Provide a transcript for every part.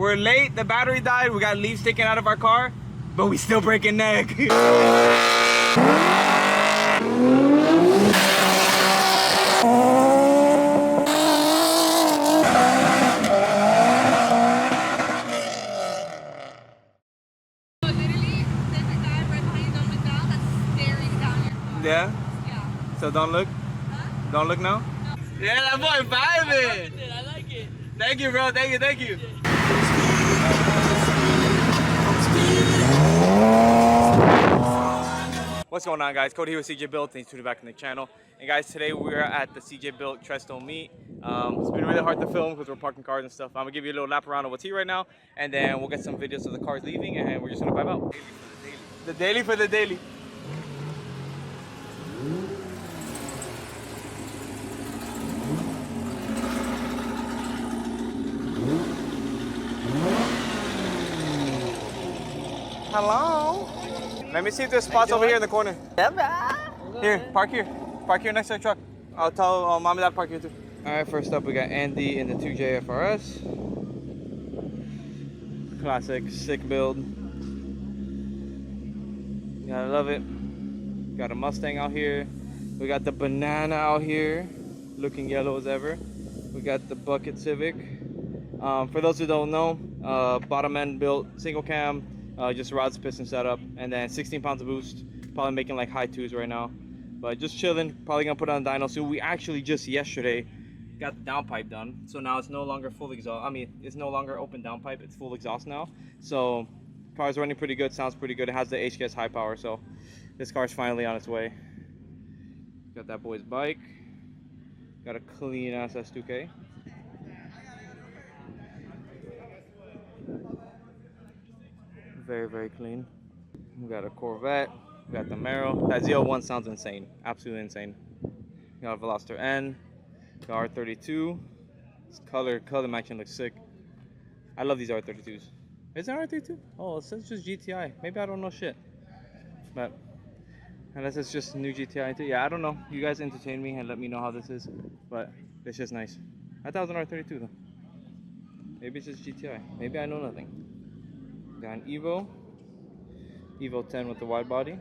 We're late, the battery died, we got leaves sticking out of our car, but we still breaking neck. Yeah? So don't look? Huh? Don't look now? No. Yeah, that boy vibing! I like it. Thank you, bro. Thank you, thank you. What's going on, guys? Cody here with CJ Built. Thanks for tuning back in the channel. And guys, today we're at the CJ Built Treadstone meet. It's been really hard to film because we're parking cars and stuff. I'm gonna give you a little lap around of what's here right now, and then we'll get some videos of the cars leaving, and we're just gonna vibe out. The daily for the daily. Hello. Let me see if there's spots over here in the corner. Here, park here. Park here next to the truck. I'll tell mom and dad to park here too. All right, first up we got Andy in the 2J FRS. Classic, sick build. Gotta love it. Got a Mustang out here. We got the banana out here, looking yellow as ever. We got the bucket Civic. For those who don't know, bottom end built, single cam, just rods, piston setup, and then 16 pounds of boost. Probably making like high 2s right now, but just chilling. Probably gonna put on a dyno soon. We actually just yesterday got the downpipe done, so now it's no longer full exhaust. I mean, it's no longer open downpipe, it's full exhaust now. So car's running pretty good, sounds pretty good. It has the HGS high power, so this car's finally on its way. Got that boy's bike. Got a clean ass S2K. Very, very clean. We got a Corvette. We got the Camaro. That Z01 sounds insane. Absolutely insane. We got a Veloster N. The R32. This color matching looks sick. I love these R32s. Is it R32? Oh, it says just GTI. Maybe I don't know shit. But unless it's just new GTI too. Yeah, I don't know. You guys entertain me and let me know how this is. But it's just nice. I thought it was an R32 though. Maybe it's just GTI. Maybe I know nothing. Got an Evo 10 with the wide body.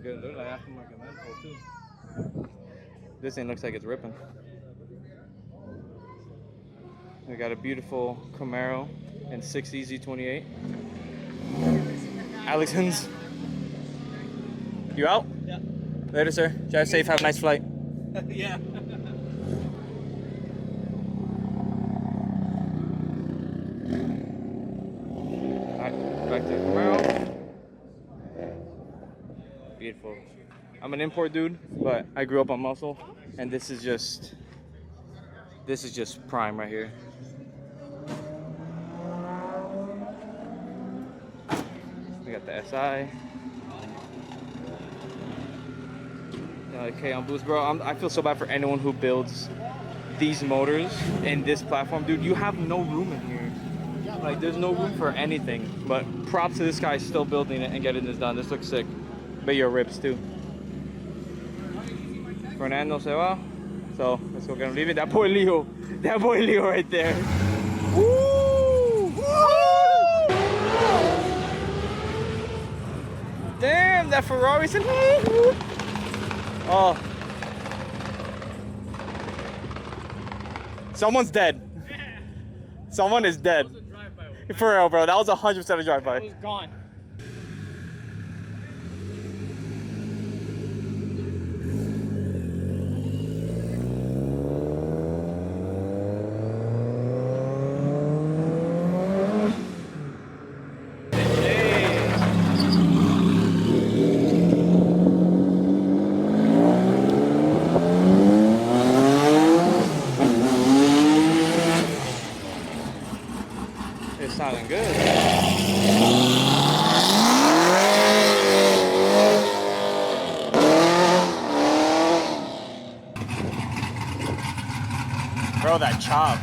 Good, look like aftermarket Manifold too. This thing looks like it's ripping. We got a beautiful Camaro and 6EZ28. Alexander's. You out? Yeah. Later, sir. Drive safe. Have a nice flight. Yeah. Alright, back to the Camaro. Beautiful. I'm an import dude, but I grew up on muscle, and this is just prime right here. We got the SI. Okay, on boost, bro. I feel so bad for anyone who builds these motors in this platform, dude. You have no room in here. Like, there's no room for anything. But props to this guy still building it and getting this done. This looks sick. But your rips too. Fernando se va. So let's go get him leaving. That boy Leo right there. Woo! Woo! Damn, that Ferrari said. Oh. Someone's dead. Someone is dead. For real, bro. That was 100% a drive-by. It was gone. It's sounding good. Bro, that chop.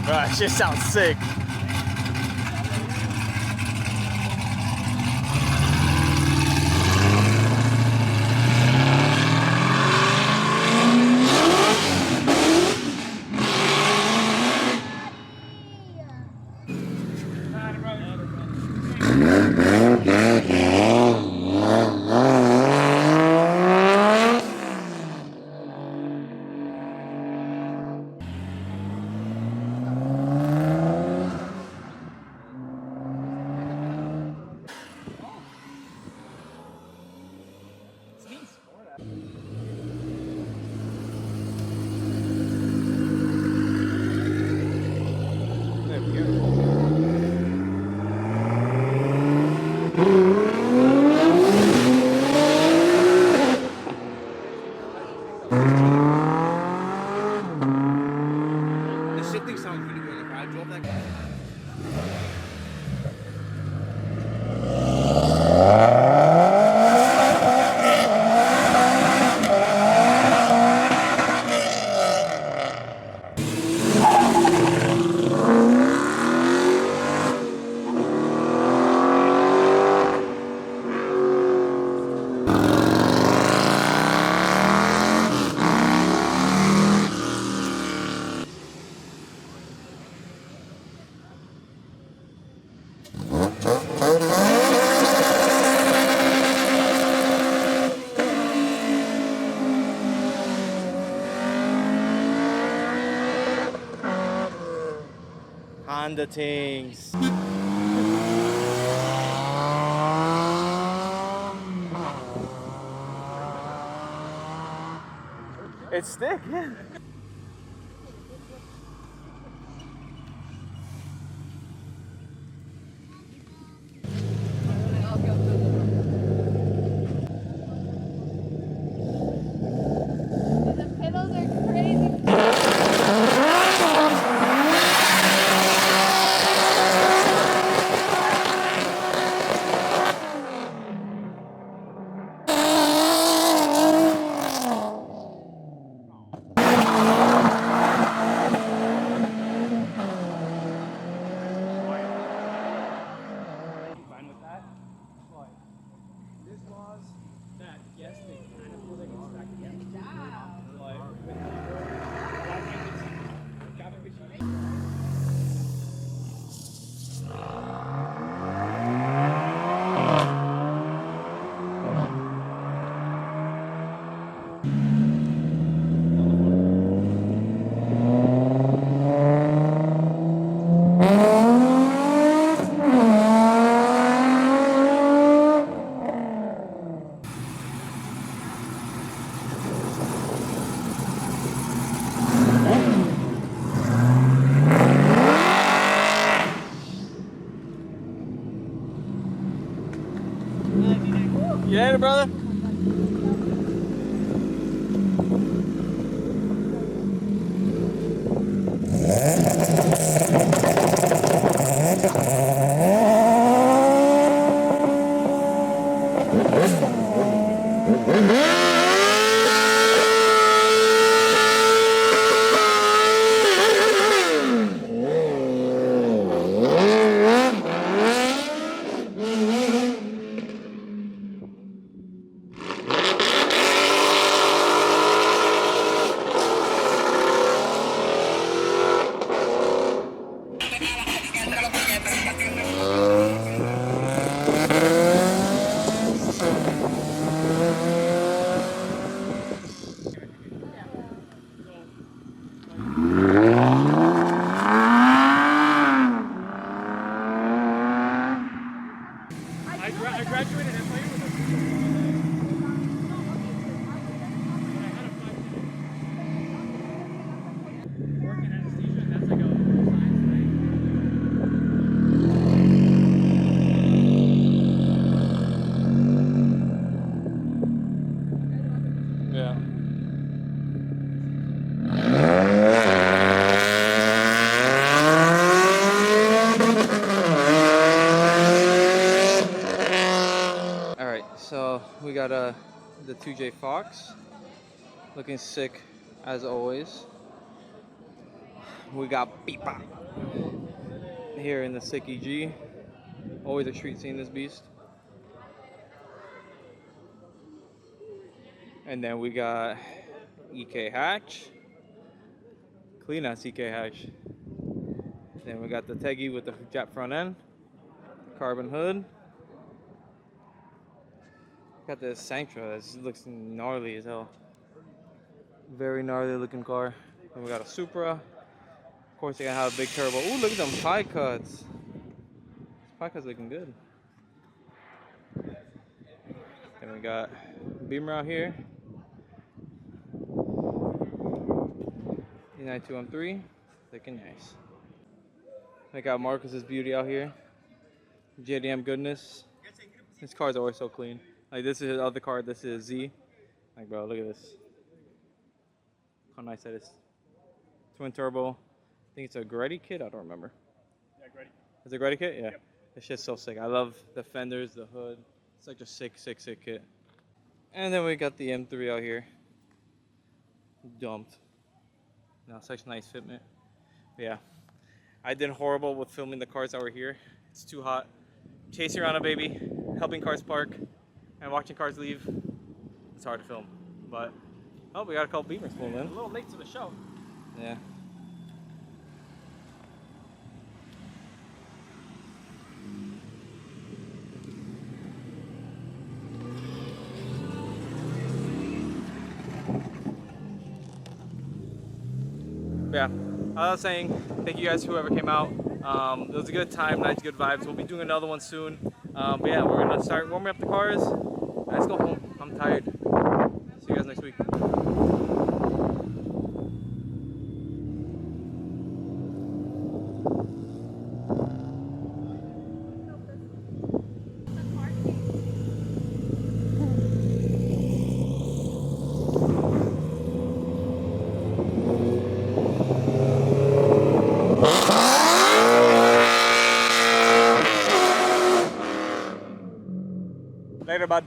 Bro, that shit sounds sick. Honda things. It's thick, yeah. You at it, brother? We got the 2J Fox, looking sick as always. We got Pipa here in the sick EG. Always a treat seeing this beast. And then we got EK Hatch, clean ass EK Hatch. Then we got the Teggy with the Jap front end, carbon hood. Got this Sentra that looks gnarly as hell. Very gnarly looking car. And we got a Supra. Of course, you're gonna have a big turbo. Ooh, look at them pie cuts. This pie cuts looking good. Then we got Beamer out here. E92M3, looking nice. I got Marcus's beauty out here. JDM goodness. This car's always so clean. Like, this is his other car, this is Z. Like, bro, look at this. How nice that is. Twin turbo. I think it's a Gretty kit, I don't remember. Yeah, Gretty. Is it a Gretty kit? Yeah. Yep. This shit's so sick. I love the fenders, the hood. It's like a sick kit. And then we got the M3 out here. Dumped. No, such nice fitment. But yeah. I did horrible with filming the cars that were here. It's too hot. Chasing around a baby, helping cars park, and watching cars leave. It's hard to film. But, oh, we got a couple Beamers pulling in. A little late to the show. Yeah. Yeah, I was saying, thank you guys whoever came out. It was a good time, nice, good vibes. We'll be doing another one soon. But yeah, we're gonna start warming up the cars. Let's go home. I'm tired. See you guys next week. Later, bud.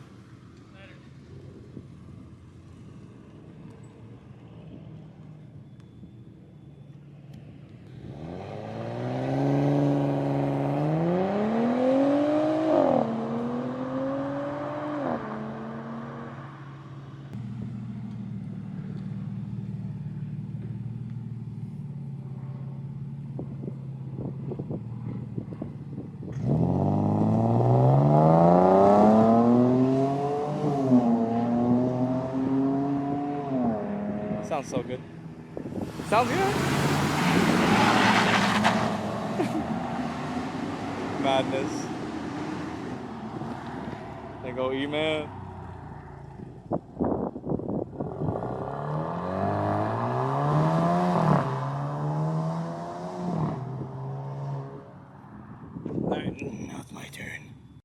Sounds so good. Sounds good. Madness. They go E-Man. Alright, now it's my turn.